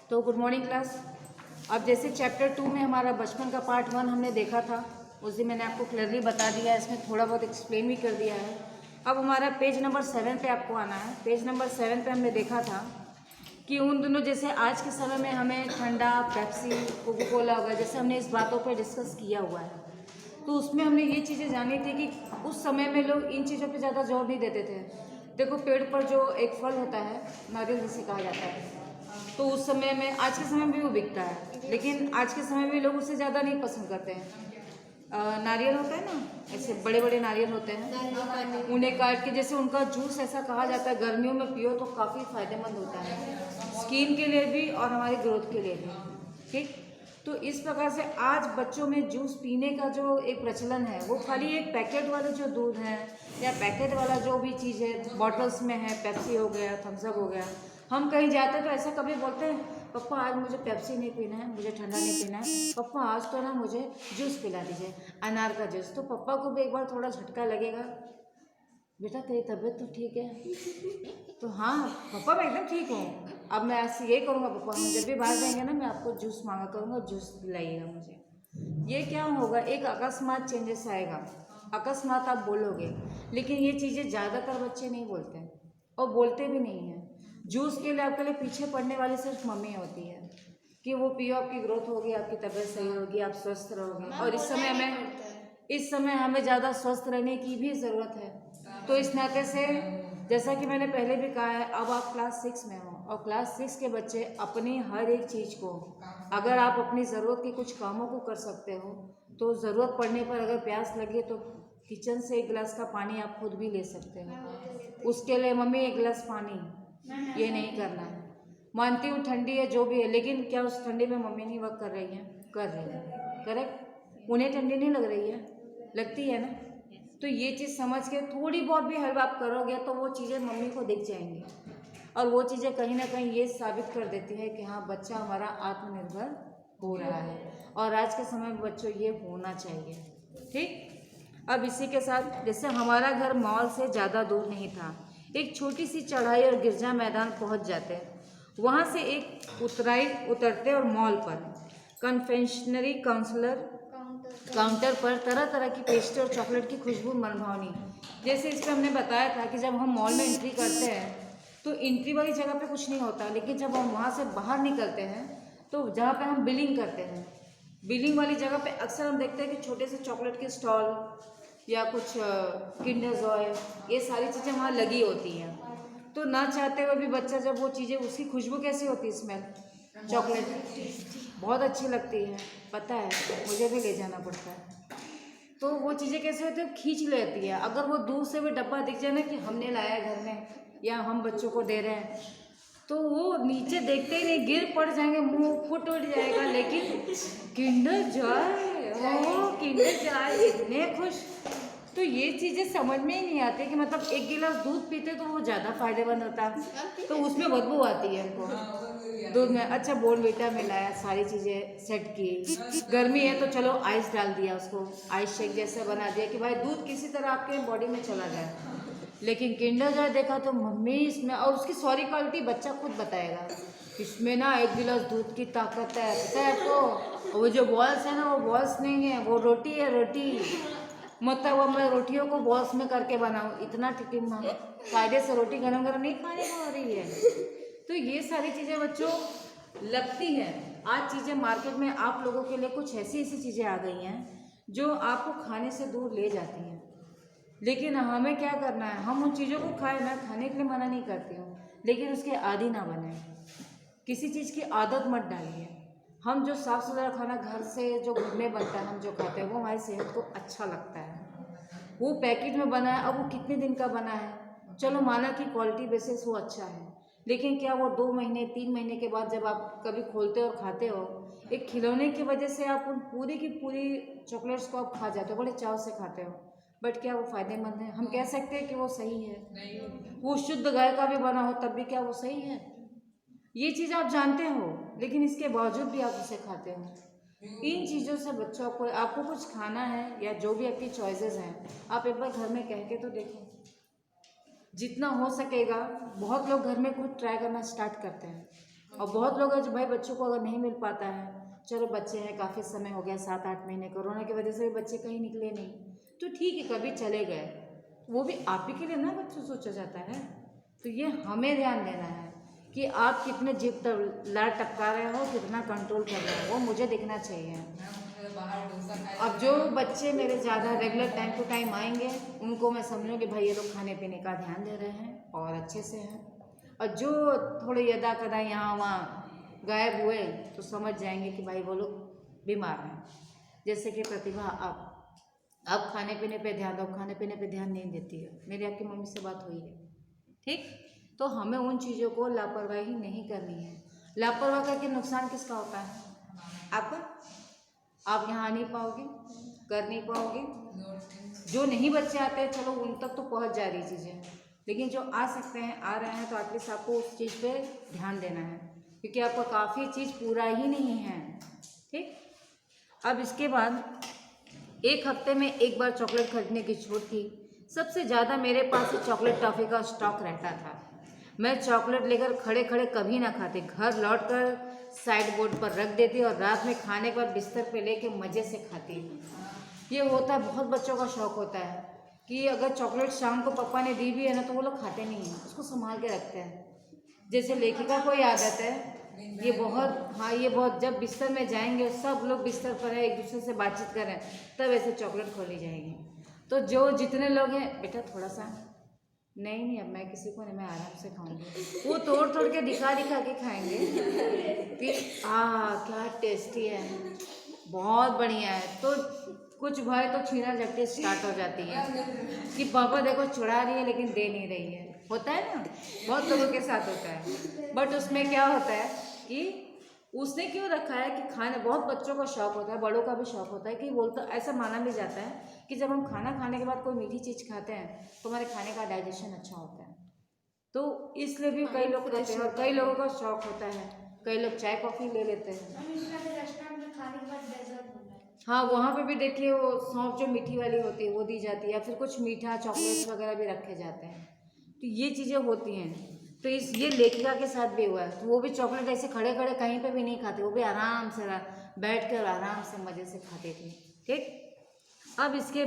तो good morning class. अब जैसे चैप्टर 2 में हमारा बचपन का पार्ट 1 हमने देखा था, उस दिन मैंने आपको क्लियरली बता दिया है, इसमें थोड़ा बहुत एक्सप्लेन भी कर दिया है। अब हमारा पेज नंबर 7 पे आपको आना है। पेज नंबर 7 पे हमने देखा था कि उन दोनों, जैसे आज के समय में हमें ठंडा, पेप्सी, कोको कोला वगैरह, जैसे हमने इस बातों पर डिस्कस किया हुआ है, तो उसमें हमने ये चीज़ें जानी थी कि उस समय में लोग इन चीज़ों पे ज़्यादा जोर नहीं देते थे। देखो, पेड़ पर जो एक फल होता है, नारियल जिसे कहा जाता है, तो उस समय में, आज के समय में भी वो बिकता है, लेकिन आज के समय में लोग उसे ज़्यादा नहीं पसंद करते हैं। नारियल होता है ना, ऐसे बड़े बड़े नारियल होते हैं, उन्हें काट के, जैसे उनका जूस ऐसा कहा जाता है, गर्मियों में पियो तो काफ़ी फायदेमंद होता है, स्किन के लिए भी और हमारी ग्रोथ के लिए भी। ठीक, तो इस प्रकार से आज बच्चों में जूस पीने का जो एक प्रचलन है, वो खाली एक पैकेट वाले जो दूध है या पैकेट वाला जो भी चीज़ है, बॉटल्स में है, पेप्सी हो गया, थम्स अप हो गया। हम कहीं जाते तो ऐसा कभी बोलते हैं, पप्पा आज मुझे पेप्सी नहीं पीना है, मुझे ठंडा नहीं पीना है, पप्पा आज तो ना मुझे जूस पिला दीजिए, अनार का जूस। तो पप्पा को भी एक बार थोड़ा झटका लगेगा, बेटा तेरी तबीयत तो ठीक है? तो हाँ पापा, मैं एकदम ठीक हूँ। अब मैं ऐसे यही करूँगा, पापा हम जब भी बाहर जाएंगे ना, मैं आपको जूस मांगा करूँगा, जूस पिलाइएगा मुझे। ये क्या होगा, एक अकस्मात चेंजेस आएगा, अकस्मात आप बोलोगे। लेकिन ये चीज़ें ज़्यादातर बच्चे नहीं बोलते हैं और बोलते भी नहीं हैं। जूस के लिए आपके लिए पीछे पड़ने वाली सिर्फ मम्मी होती है कि वो पियो, आपकी ग्रोथ होगी, आपकी तबीयत सही होगी, आप स्वस्थ रहोगे। और इस समय हमें ज़्यादा स्वस्थ रहने की भी ज़रूरत है। तो इस नाते से, जैसा कि मैंने पहले भी कहा है, अब आप क्लास 6 में हो और क्लास 6 के बच्चे अपनी हर एक चीज़ को, अगर आप अपनी ज़रूरत के कुछ कामों को कर सकते हो, तो ज़रूरत पड़ने पर अगर प्यास लगे तो किचन से एक गिलास का पानी आप खुद भी ले सकते हो। उसके लिए मम्मी एक गिलास पानी, ये नहीं करना है। मानती हूँ ठंडी है, जो भी है, लेकिन क्या उस ठंडी में मम्मी नहीं वर्क कर रही है? कर रही है, करेक्ट। उन्हें ठंडी नहीं लग रही है? लगती है ना। तो ये चीज़ समझ के थोड़ी बहुत भी हेल्प आप करोगे तो वो चीज़ें मम्मी को दिख जाएंगी, और वो चीज़ें कहीं ना कहीं ये साबित कर देती है कि हाँ, बच्चा हमारा आत्मनिर्भर हो रहा है। और आज के समय में बच्चों ये होना चाहिए। ठीक, अब इसी के साथ, जैसे हमारा घर मॉल से ज़्यादा दूर नहीं था, एक छोटी सी चढ़ाई और गिरजा मैदान पहुंच जाते, वहाँ से एक उतराई उतरते और मॉल पर कन्फेक्शनरी काउंटर पर तरह तरह की पेस्ट्री और चॉकलेट की खुशबू मनभावनी। जैसे इस पर हमने बताया था कि जब हम मॉल में एंट्री करते हैं तो एंट्री वाली जगह पे कुछ नहीं होता, लेकिन जब हम वहाँ से बाहर निकलते हैं तो जहाँ पे हम बिलिंग करते हैं, बिलिंग वाली जगह पे अक्सर हम देखते हैं कि छोटे से चॉकलेट के स्टॉल या कुछ किंडर जॉय, ये सारी चीज़ें वहाँ लगी होती हैं। तो ना चाहते हुए भी बच्चा जब वो चीज़ें, उसकी खुशबू कैसी होती है, स्मेल, चॉकलेट बहुत अच्छी लगती है, पता है, मुझे भी ले जाना पड़ता है। तो वो चीज़ें कैसे होती है, खींच लेती है। अगर वो दूर से भी डब्बा दिख जाए ना कि हमने लाया घर में या हम बच्चों को दे रहे हैं, तो वो नीचे देखते ही नहीं गिर पड़ जाएंगे, मुंह फुट उठ जाएगा। लेकिन किंडर जॉय, ओ किंडर जॉय, इतने खुश। तो ये चीज़ें समझ में ही नहीं आती कि मतलब एक गिलास दूध पीते तो वो ज़्यादा फायदेमंद होता, तो उसमें बदबू आती है उनको दूध में। अच्छा, बोर्नवीटा मिलाया, सारी चीज़ें सेट की, गर्मी है तो चलो आइस डाल दिया, उसको आइस शेक जैसा बना दिया कि भाई दूध किसी तरह आपके बॉडी में चला जाए। लेकिन किंडर जॉय देखा तो मम्मी इसमें, और उसकी सॉरी क्वालिटी बच्चा खुद बताएगा, इसमें ना एक गिलास दूध की ताकत है, पता है आपको। वो जो बॉल्स है ना, वो बॉल्स नहीं है, वो रोटी है, रोटी। मतलब वो मैं रोटियों को बॉल्स में करके बनाऊँ, इतना टिटिम्मा, कायदे से रोटी गरम गरम नहीं खाने को हो रही है। तो ये सारी चीज़ें बच्चों लगती हैं। आज चीज़ें मार्केट में आप लोगों के लिए कुछ ऐसी ऐसी चीज़ें आ गई हैं जो आपको खाने से दूर ले जाती हैं, लेकिन हमें क्या करना है, हम उन चीज़ों को खाएं। मैं खाने के लिए मना नहीं करती हूँ, लेकिन उसके आदी ना बने, किसी चीज़ की आदत मत डालिए। हम जो साफ़ सुथरा खाना घर से जो घर में बनता है, हम जो खाते हैं, वो हमारी सेहत को अच्छा लगता है। वो पैकेट में बना है, अब वो कितने दिन का बना है, चलो माना कि क्वालिटी बेसिस वो अच्छा है, लेकिन क्या वो 2 महीने 3 महीने के बाद जब आप कभी खोलते हो और खाते हो, एक खिलौने की वजह से आप उन पूरी की पूरी चॉकलेट्स को आप खा जाते हो, बड़े चाव से खाते हो, बट क्या वो फ़ायदेमंद है? हम कह सकते हैं कि वो सही है? वो शुद्ध गाय का भी बना हो तब भी क्या वो सही है? ये चीज़ आप जानते हो, लेकिन इसके बावजूद भी आप उसे खाते हो। इन चीज़ों से बच्चों को, आपको कुछ खाना है या जो भी आपकी चॉइसेस हैं, आप एक बार घर में कह के तो देखो, जितना हो सकेगा। बहुत लोग घर में खुद ट्राई करना स्टार्ट करते हैं, और बहुत लोग हैं जो भाई बच्चों को अगर नहीं मिल पाता है, चलो बच्चे हैं, काफ़ी समय हो गया 7-8 महीने, कोरोना की वजह से भी बच्चे कहीं निकले नहीं, तो ठीक है कभी चले गए, वो भी आप ही के लिए ना बच्चों सोचा जाता है। तो ये हमें ध्यान देना है कि आप कितने जिद लाड़ टपका रहे हो, कितना कंट्रोल कर रहे हो, वो मुझे दिखना चाहिए। अब जो बच्चे मेरे ज़्यादा रेगुलर टाइम टू टाइम आएंगे, उनको मैं समझूंगी भाई ये लोग खाने पीने का ध्यान दे रहे हैं और अच्छे से हैं। और जो थोड़े यदा कदा यहाँ वहाँ गायब हुए तो समझ जाएंगे कि भाई वो लोग बीमार हैं। जैसे कि प्रतिभा अब खाने पीने पे ध्यान दो, खाने पीने पे ध्यान नहीं देती है, मेरी आपकी मम्मी से बात हुई है, ठीक। तो हमें उन चीज़ों को लापरवाही नहीं करनी है। लापरवाही करके नुकसान किसका होता है? आपका। आप यहाँ आ नहीं पाओगे, कर नहीं पाओगे। जो नहीं बच्चे आते हैं चलो उन तक तो पहुँच जा रही चीज़ें, लेकिन जो आ सकते हैं, आ रहे हैं, तो एटलीस्ट आपको उस चीज़ पे ध्यान देना है, क्योंकि आपका काफ़ी चीज़ पूरा ही नहीं है, ठीक। अब इसके बाद 1 हफ्ते में 1 बार चॉकलेट खरीदने की छूट थी। सबसे ज़्यादा मेरे पास चॉकलेट टॉफ़ी का स्टॉक रहता था। मैं चॉकलेट लेकर खड़े खड़े कभी ना खाती, घर लौटकर साइड बोर्ड पर रख देती और रात में खाने के बाद बिस्तर पे लेके मज़े से खाती। ये होता है, बहुत बच्चों का शौक़ होता है कि अगर चॉकलेट शाम को पापा ने दी भी है ना तो वो लोग खाते नहीं हैं, उसको संभाल के रखते हैं। जैसे लेखिका को आदत है, ये बहुत जब बिस्तर में जाएंगे, सब लोग बिस्तर पर है, एक दूसरे से बातचीत कर रहे हैं, तब ऐसे चॉकलेट खोली जाएगी। तो जो जितने लोग हैं, बेटा थोड़ा सा, नहीं अब मैं किसी को नहीं, मैं आराम से खाऊंगी। वो तोड़ तोड़ के दिखा के खाएंगे कि क्या टेस्टी है, बहुत बढ़िया है। तो कुछ भाई तो छीना झपटी स्टार्ट हो जाती है कि पापा देखो चुरा रही है लेकिन दे नहीं रही है। होता है ना, बहुत लोगों के साथ होता है। बट उसमें क्या होता है कि उसने क्यों रखा है कि खाने, बहुत बच्चों का शौक़ होता है, बड़ों का भी शौक़ होता है कि बोलता, ऐसा माना भी जाता है कि जब हम खाना खाने के बाद कोई मीठी चीज़ खाते हैं तो हमारे खाने का डाइजेशन अच्छा होता है। तो इसलिए भी कई लोग कहते हैं, और कई लोगों का शौक़ होता है, कई लोग चाय कॉफ़ी ले लेते हैं। हाँ, वहाँ पे भी देखिए वो सौंफ जो मीठी वाली होती है वो दी जाती है, या फिर कुछ मीठा चॉकलेट्स वगैरह भी रखे जाते हैं। तो ये चीज़ें होती हैं। तो ये लेखिका के साथ भी हुआ है, तो वो भी चॉकलेट ऐसे खड़े खड़े कहीं पे भी नहीं खाते, वो भी आराम से बैठ कर आराम से मज़े से खाते थे, ठीक। अब इसके